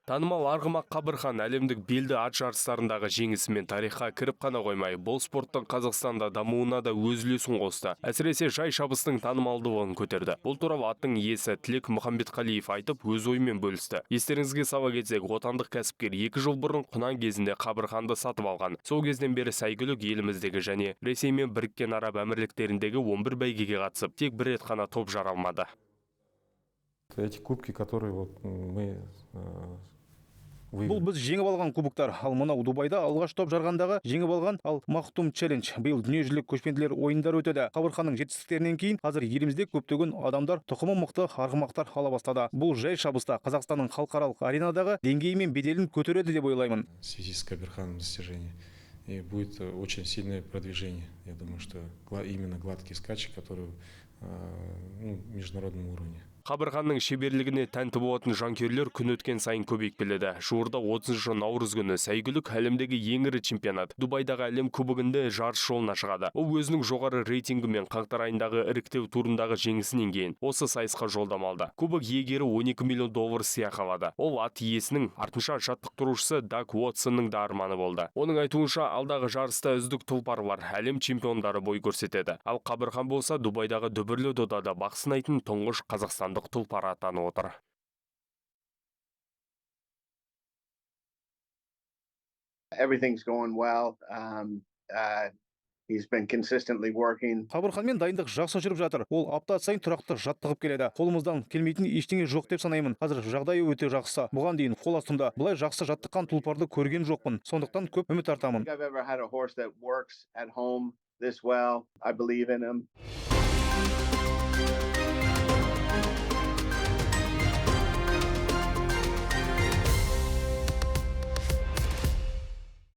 Танымал арғымақ Қабырхан әлемдік белді ат жарыстарындағы жеңісімен тарихқа кіріп қана қоймай, бұл спорттың Қазақстанда дамуына да өз үлесін қосты. Әсіресе жай шабыстың танымалдығын көтерді. Бұл туралы аттың иесі Тілек Мұхамбетқалиев айтып, өз ойымен бөлісті. Естеріңізге сала кетсек, отандық кәсіпкер 2 жыл бұрын Құнан кезінде Қабырханды сатып алған. Сол кезден бері сәйгүлік еліміздегі және Ресей мен Біріккен Араб Әмірліктеріндегі 11 бәйгеге қатысып, тек бір рет қана топ жара алмады. Эти кубки, которые мы Бұл біз жеңіп алған кубоктар. Ал мынау Дубайда алғаш топ жарғандағы жеңіп алған Ал Махтум челлендж. Биыл дүниежүзілік көшпенділер ойындары өтеді. Қабырханның жетістіктерінен кейін қазір елімізде көптеген адамдар тұқымы мықты арғымақтар ала бастады. Бұл жай шабыста Қазақстанның халықаралық аренадағы деңгейі мен беделін көтереді деп ойлаймын. в связи с Кабирханом достижения. И будет очень сильное продвижение. Я думаю, что именно гладкий скач, который на международном уровне. Қабырханның шеберлігіне тәнті болатын жанкүйерлер күн өткен сайын көбейіп келеді. Жуырда 30 наурыз күні сәйгүлік әлемдегі ең ірі чемпионат Дубайдағы әлем кубогында жарыс жолына шығады. Ол өзінің жоғары рейтингімен қаңтар айындағы іріктеу турындағы жеңісінен кейін осы сайысқа жолдама алды. Кубок иегері $12 миллион сыйақы алады. Ол ат иесінің артынша жаттықтырушысы Даг Уотсонның да арманы болды. Оның айтуынша, алдағы жарыста үздік тұлпар бар, әлем чемпиондары бой көрсетеді. Ал Қабырхан болса Дубайдағы дүбірлі додада бақ сынайтын тұңғыш Қазақстандық тұлпар атанып отыр. Everything's going well. He's been consistently working. Қабырханмен дайындық жақсы жүріп жатыр. Ол апта сайын тұрақты жаттығып келеді. Қолымыздан келмейтін ештеңе жоқ деп санаймын. Қазір жағдайы өте жақсы. Бұған дейін қол астымда бұлай жақсы жаттыққан тұлпарды көрген жоқпын. Сондықтан көп үміт артамын. I've ever had a horse that works at home this well. I believe in him.